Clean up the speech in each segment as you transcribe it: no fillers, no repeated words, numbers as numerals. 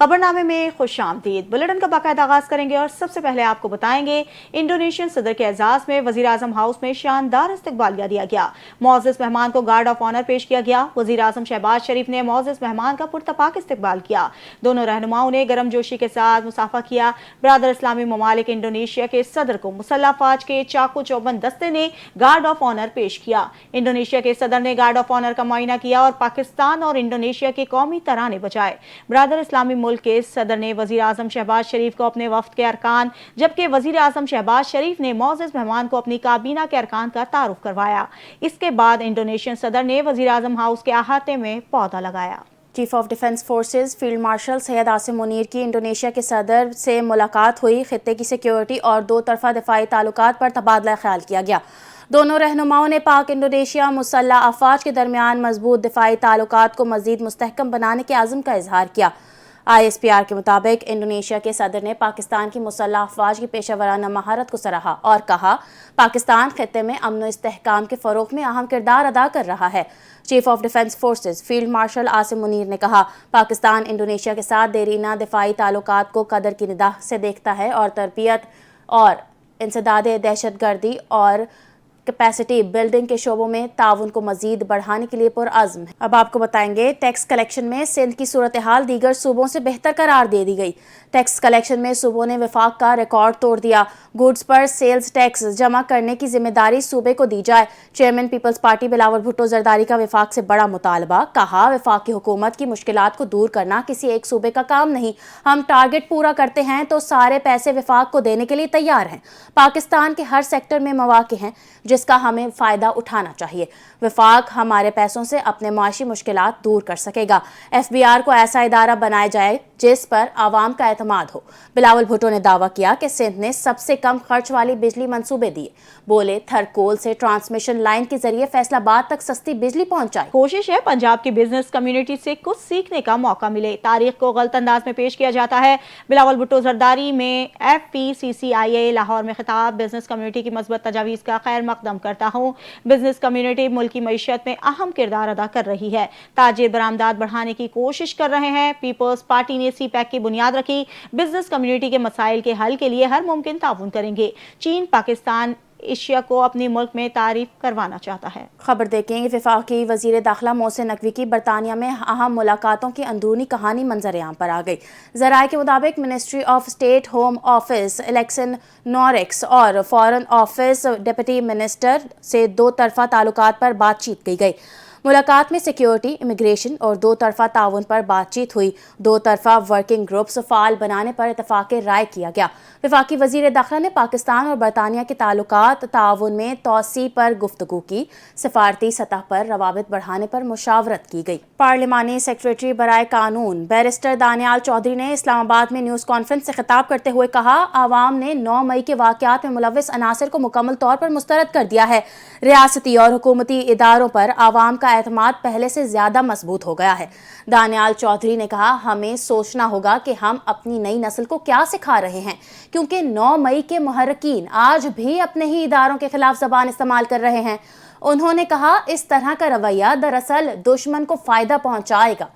خبرنامے میں خوش آمدید۔ بلیٹن کا باقاعدہ آغاز کریں گے اور سب سے پہلے آپ کو بتائیں گے انڈونیشین صدر کے اعزاز میں وزیر اعظم ہاؤس میں شاندار استقبالیہ دیا گیا۔ معزز مہمان کو گارڈ آف آنر پیش کیا گیا۔ وزیر اعظم شہباز شریف نے معزز مہمان کا پرتپاک استقبال کیا۔ دونوں رہنماؤں نے گرم جوشی کے ساتھ مصافحہ کیا۔ برادر اسلامی ممالک انڈونیشیا کے صدر کو مسلح افواج کے چاقو چوبند دستے نے گارڈ آف آنر پیش کیا۔ انڈونیشیا کے صدر نے گارڈ آف آنر کا معائنہ کیا اور پاکستان اور انڈونیشیا کے قومی ترانے بجائے۔ برادر اسلامی ملک کے صدر نے وزیر اعظم شہباز شریف کو اپنے وفد کے ارکان، جبکہ وزیر اعظم شہباز شریف نے معزز مہمان کو اپنی کابینہ کے ارکان کا تعارف کروایا۔ اس کے بعد انڈونیشین صدر نے وزیر اعظم ہاؤس کے احاطے میں پودا لگایا۔ Chief of defence forces field marshal Syed Asim Munir کی انڈونیشیا کے صدر سے ملاقات ہوئی۔ خطے کی سیکیورٹی اور دو طرفہ دفاعی تعلقات پر تبادلہ خیال کیا گیا۔ دونوں رہنماؤں نے پاک انڈونیشیا مسلح افواج کے درمیان مضبوط دفاعی تعلقات کو مزید مستحکم بنانے کے عزم کا اظہار کیا۔ ISPR کے مطابق انڈونیشیا کے صدر نے پاکستان کی مسلح افواج کی پیشہ ورانہ مہارت کو سراہا اور کہا پاکستان خطے میں امن و استحکام کے فروغ میں اہم کردار ادا کر رہا ہے۔ Chief of defence forces field martial Asim Munir نے کہا پاکستان انڈونیشیا کے ساتھ دیرینہ دفاعی تعلقات کو قدر کی نگاہ سے دیکھتا ہے اور تربیت اور انسداد دہشت گردی اور کیپیسٹی بلڈنگ کے شعبوں میں تعاون کو مزید بڑھانے کے لیے پرعزم ہے۔ اب آپ کو بتائیں گے ٹیکس کلیکشن میں سندھ کی صورتحال دیگر صوبوں سے بہتر قرار دے دی گئی۔ ٹیکس کلیکشن میں صوبوں نے وفاق کا ریکارڈ توڑ دیا۔ گوڈز پر سیلز ٹیکس جمع کرنے کی ذمہ داری صوبے کو دی جائے۔ Chairman peoples party Bilawal Bhutto Zardari کا وفاق سے بڑا مطالبہ، کہا وفاقی حکومت کی مشکلات کو دور کرنا کسی ایک صوبے کا کام نہیں، ہم ٹارگٹ پورا کرتے ہیں تو سارے پیسے وفاق کو دینے کے لیے تیار ہیں۔ پاکستان کے ہر سیکٹر میں مواقع ہیں جس کا ہمیں فائدہ اٹھانا چاہیے۔ وفاق ہمارے پیسوں سے اپنے معاشی مشکلات دور کر سکے گا۔ FBR کو ایسا ادارہ بنایا جائے جس پر عوام کا اعتماد ہو۔ بلاول بھٹو نے دعویٰ کیا کہ سندھ نے سب سے کم خرچ والی بجلی منصوبے دیے۔ بولے تھرکول سے ٹرانسمیشن لائن کے ذریعے فیصل آباد تک سستی بجلی پہنچائی۔ کوشش ہے پنجاب کی بزنس کمیونٹی سے کچھ سیکھنے کا موقع ملے، تاریخ کو غلط انداز میں پیش کیا جاتا ہے۔ بلاول بھٹو زرداری میں FPCCIA لاہور میں خطاب۔ بزنس کمیونٹی کی مثبت تجاویز کا خیر مقدم کرتا ہوں۔ بزنس کمیونٹی ملک کی معیشت میں اہم کردار ادا کر رہی ہے، تاجر برآمدات بڑھانے کی کوشش کر رہے ہیں۔ پیپلز پارٹی نے CPEC کی بنیاد رکھی، بزنس کمیونٹی کے مسائل کے حل کے لیے ہر ممکن تعاون کریں گے۔ چین پاکستان ایشیا کو اپنی ملک میں تعریف کروانا چاہتا ہے۔ خبر دیکھیں گے وفاقی وزیر داخلہ محسن نقوی کی برطانیہ میں اہم ملاقاتوں کی اندرونی کہانی منظر عام پر آ گئی۔ ذرائع کے مطابق ministry of state, home office, election نورکس اور فارن آفس ڈپٹی منسٹر سے دو طرفہ تعلقات پر بات چیت کی گئی۔ ملاقات میں سیکیورٹی، امیگریشن اور دو طرفہ تعاون پر بات چیت ہوئی۔ دو طرفہ ورکنگ گروپس فعال بنانے پر اتفاق رائے کیا گیا۔ وفاقی وزیر داخلہ نے پاکستان اور برطانیہ کے تعلقات تعاون میں توسیع پر گفتگو کی۔ سفارتی سطح پر روابط بڑھانے پر مشاورت کی گئی۔ پارلیمانی سیکریٹری برائے قانون بیرسٹر دانیال چودھری نے اسلام آباد میں نیوز کانفرنس سے خطاب کرتے ہوئے کہا عوام نے 9 مئی کے واقعات میں ملوث عناصر کو مکمل طور پر مسترد کر دیا ہے۔ ریاستی اور حکومتی اداروں پر عوام کا اعتماد پہلے سے زیادہ مضبوط ہو گیا ہے۔ دانیال چودھری نے کہا ہمیں سوچنا ہوگا کہ ہم اپنی نئی نسل کو کیا سکھا رہے ہیں، کیونکہ 9 مئی کے محرکین آج بھی اپنے ہی اداروں کے خلاف زبان استعمال کر رہے ہیں۔ انہوں نے کہا اس طرح کا رویہ دراصل دشمن کو فائدہ پہنچائے گا۔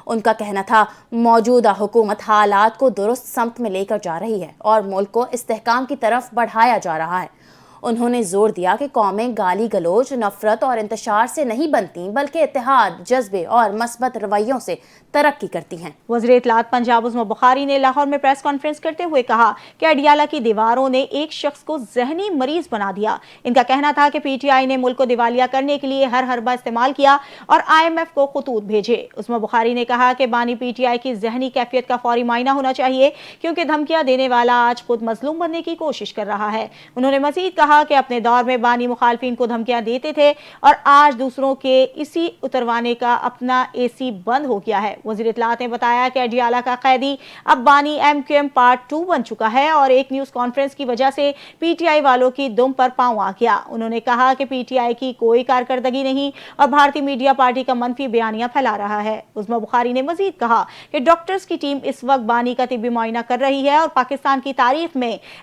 ان کا کہنا تھا موجودہ حکومت حالات کو درست سمت میں لے کر جا رہی ہے اور ملک کو استحکام کی طرف بڑھایا جا رہا ہے۔ انہوں نے زور دیا کہ قومیں گالی گلوچ، نفرت اور انتشار سے نہیں بنتی بلکہ اتحاد، جذبے اور مثبت رویوں سے ترقی کرتی ہیں۔ وزیر اطلاعات پنجاب عظمی بخاری نے لاہور میں پریس کانفرنس کرتے ہوئے کہا کہ اڈیالہ کی دیواروں نے ایک شخص کو ذہنی مریض بنا دیا۔ ان کا کہنا تھا کہ PTI نے ملک کو دیوالیہ کرنے کے لیے ہر حربہ استعمال کیا اور IMF کو خطوط بھیجے۔ عظمی بخاری نے کہا کہ بانی PTI کی ذہنی کیفیت کا فوری معائنہ ہونا چاہیے، کیونکہ دھمکیاں دینے والا آج خود مظلوم بننے کی کوشش کر رہا ہے۔ انہوں نے مزید کہا کہ اپنے دور میں بانی مخالفین کو دھمکیاں دیتے تھے اور آج دوسروں کے اسی اتروانے کا اپنا AC بند ہو گیا ہے۔ وزیر اطلاعات نے بتایا کہ اڈیالہ کا قیدی اب بانی MQM پارٹ 2 بن چکا ہے اور ایک نیوز کانفرنس کی وجہ سے PTI والوں کی دم پر پاؤں آ گیا۔ انہوں نے کہا کہ PTI کی کوئی کارکردگی نہیں اور بھارتی میڈیا پارٹی کا منفی بیانیہ پھیلا رہا ہے۔ عظمی بخاری نے مزید کہا کہ ڈاکٹرز کی ٹیم اس وقت بانی کا طبی معائنہ کر رہی ہے اور پاکستان کی تاریخ میں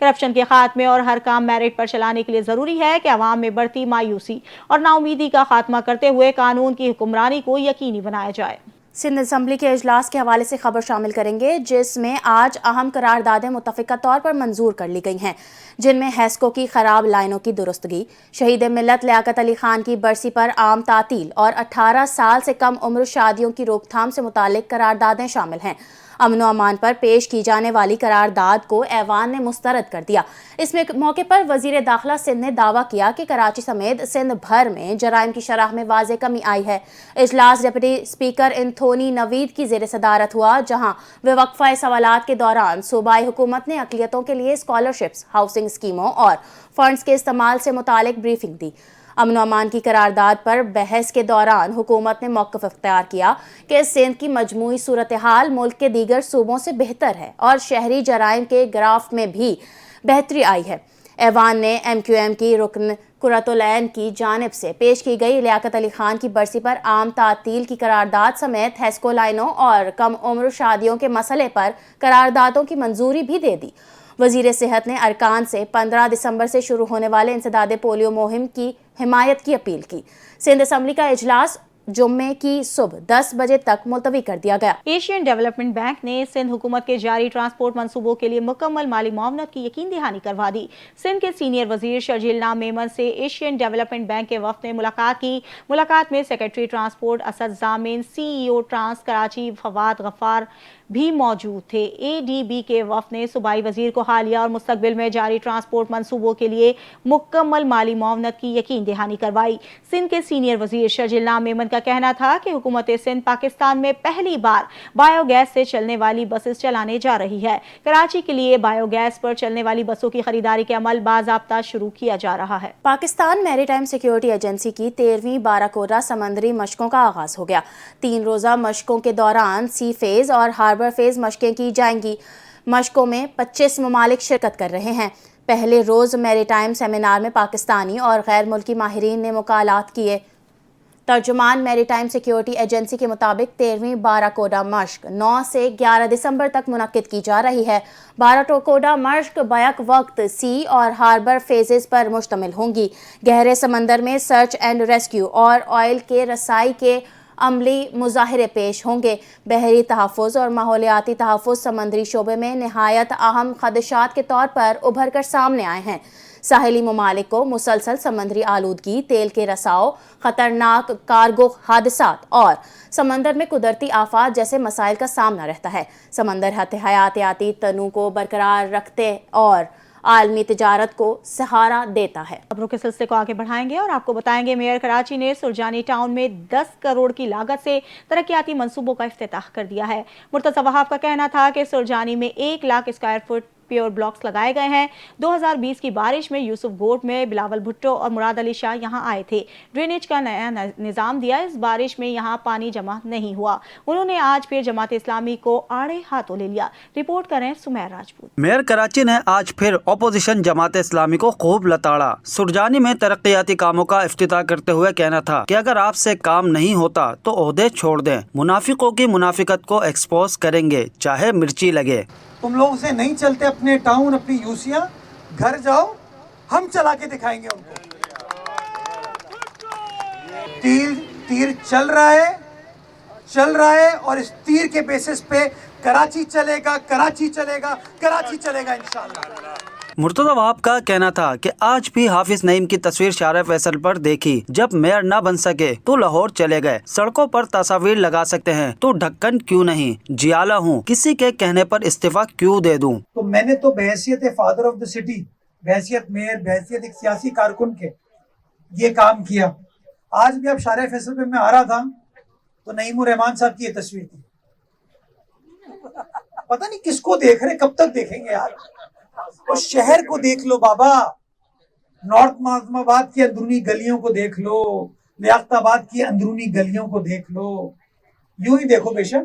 کرپشن کے خاتمے اور ہر کام میرٹ پر چلانے کے لیے ضروری ہے کہ عوام میں بڑھتی مایوسی اور نا امیدی کا خاتمہ کرتے ہوئے قانون کی حکمرانی کو یقینی بنایا جائے۔ سندھ اسمبلی کے اجلاس کے حوالے سے خبر شامل کریں گے، جس میں آج اہم قراردادیں متفقہ طور پر منظور کر لی گئی ہیں، جن میں ہیسکو کی خراب لائنوں کی درستگی، شہید ملت لیاقت علی خان کی برسی پر عام تعطیل اور 18 سال سے کم عمر شادیوں کی روک تھام سے متعلق قراردادیں شامل ہیں۔ امن و امان پر پیش کی جانے والی قرارداد کو ایوان نے مسترد کر دیا۔ اس موقع پر وزیر داخلہ سندھ نے دعویٰ کیا کہ کراچی سمیت سندھ بھر میں جرائم کی شرح میں واضح کمی آئی ہے۔ اجلاس ڈپٹی اسپیکر انتھونی نوید کی زیر صدارت ہوا، جہاں وقفہ سوالات کے دوران صوبائی حکومت نے اقلیتوں کے لیے اسکالرشپس، ہاؤسنگ اسکیموں اور فنڈز کے استعمال سے متعلق بریفنگ دی۔ امن و امان کی قرارداد پر بحث کے دوران حکومت نے موقف اختیار کیا کہ سندھ کی مجموعی صورتحال ملک کے دیگر صوبوں سے بہتر ہے اور شہری جرائم کے گراف میں بھی بہتری آئی ہے۔ ایوان نے ایم کیو ایم کی رکن قرۃ العین کی جانب سے پیش کی گئی لیاقت علی خان کی برسی پر عام تعطیل کی قرارداد سمیت ہیسکو لائنوں اور کم عمر شادیوں کے مسئلے پر قراردادوں کی منظوری بھی دے دی۔ وزیر صحت نے ارکان سے 15 دسمبر سے شروع ہونے والے انسداد پولیو مہم کی حمایت کی اپیل کی۔ سندھ اسمبلی کا اجلاس جمعے کی صبح 10 بجے تک ملتوی کر دیا گیا۔ ایشین ڈیولپمنٹ بینک نے سندھ حکومت کے جاری ٹرانسپورٹ منصوبوں کے لیے مکمل مالی معاونت کی یقین دہانی کروا دی۔ سندھ کے سینئر وزیر شرجیل نام میمن سے ایشین ڈیولپمنٹ بینک کے وفد نے ملاقات کی۔ ملاقات میں سیکرٹری ٹرانسپورٹ اسد ضامن، سی ای او ٹرانس کراچی فواد غفار بھی موجود تھے۔ اے ڈی بی کے وفد نے صوبائی وزیر کو حالیہ اور مستقبل میں جاری ٹرانسپورٹ منصوبوں کے لیے مکمل مالی معاونت کی یقین دہانی کروائی۔ سندھ کے سینئر وزیر شرجیل نام میمن کا کہنا تھا کہ حکومت سندھ پاکستان میں پہلی بار بایو گیس سے چلنے والی بسز چلانے جا رہی ہے۔ کراچی کے لیے بایو گیس پر چلنے والی بسوں کی خریداری کے عمل باضابطہ شروع کیا جا رہا ہے۔ پاکستان میری ٹائم سیکیورٹی ایجنسی کی 13ویں باراکوڈا سمندری مشقوں کا آغاز ہو گیا۔ 3 روزہ مشقوں کے دوران سی فیز اور ہاربر فیز مشقیں کی جائیں گی۔ مشقوں میں 25 ممالک شرکت کر رہے ہیں۔ پہلے روز میری ٹائم سیمینار میں پاکستانی اور غیر ملکی ماہرین نے مقالات کیے۔ ترجمان میری ٹائم سیکیورٹی ایجنسی کے مطابق 13ویں باراکوڈا مشق 9 سے 11 دسمبر تک منعقد کی جا رہی ہے۔ باراکوڈا مشق بیک وقت سی اور ہاربر فیزز پر مشتمل ہوں گی۔ گہرے سمندر میں سرچ اینڈ ریسکیو اور آئل کے رسائی کے عملی مظاہرے پیش ہوں گے۔ بحری تحفظ اور ماحولیاتی تحفظ سمندری شعبے میں نہایت اہم خدشات کے طور پر ابھر کر سامنے آئے ہیں۔ ساحلی ممالک کو مسلسل سمندری آلودگی، تیل کے رساؤ، خطرناک کارگو حادثات اور سمندر میں قدرتی آفات جیسے مسائل کا سامنا رہتا ہے۔ سمندر حیاتیاتی تنوع کو برقرار رکھتے اور عالمی تجارت کو سہارا دیتا ہے۔ خبروں کے سلسلے کو آگے بڑھائیں گے اور آپ کو بتائیں گے میئر کراچی نے سرجانی ٹاؤن میں 10 کروڑ کی لاگت سے ترقیاتی منصوبوں کا افتتاح کر دیا ہے۔ مرتضی وہاب کا کہنا تھا کہ سرجانی میں 1 lakh square feet paver blocks لگائے گئے ہیں۔ 2020 کی بارش میں یوسف گوٹ میں بلاول بھٹو اور مراد علی شاہ یہاں آئے تھے، ڈرینیج کا نیا نظام دیا۔ اس بارش میں یہاں پانی جمع نہیں ہوا۔ انہوں نے آج پھر جماعت اسلامی کو آڑے ہاتھوں لے لیا۔ رپورٹ کریں سمیر راجپوت۔ میئر کراچی نے آج پھر اپوزیشن جماعت اسلامی کو خوب لتاڑا۔ سرجانی میں ترقیاتی کاموں کا افتتاح کرتے ہوئے کہنا تھا کہ اگر آپ سے کام نہیں ہوتا تو عہدے چھوڑ دیں، منافقوں کی منافقت کو ایکسپوز کریں گے چاہے مرچی لگے۔ تم لوگوں سے نہیں چلتے اپنے ٹاؤن، اپنی یوسیاں، گھر جاؤ، ہم چلا کے دکھائیں گے ان کو۔ تیر چل رہا ہے اور اس تیر کے بیسس پہ کراچی چلے گا انشاءاللہ۔ مرتضی وہاب کا کہنا تھا کہ آج بھی حافظ نعیم کی تصویر شارع فیصل پر دیکھی، جب میئر نہ بن سکے تو لاہور چلے گئے، سڑکوں پر تصاویر لگا سکتے ہیں تو ڈھکن کیوں نہیں، جیالہ ہوں، کسی کے کہنے پر استعفیٰ کیوں دے دوں۔ تو میں نے تو بحیثیت فادر آف دا سٹی، بحیثیت میئر، بحیثیت ایک سیاسی کارکن کے یہ کام کیا۔ آج بھی اب شارع فیصل پہ میں آ رہا تھا تو نعیم الرحمان صاحب کی یہ تصویر تھی۔ پتہ نہیں کس کو دیکھ رہے، کب تک دیکھیں گے یار؟ اس شہر کو دیکھ لو بابا، نارتھ معظم آباد کی اندرونی گلیوں کو دیکھ لو، لیاقت آباد کی اندرونی گلیوں کو دیکھ لو، یوں ہی دیکھو بے شک،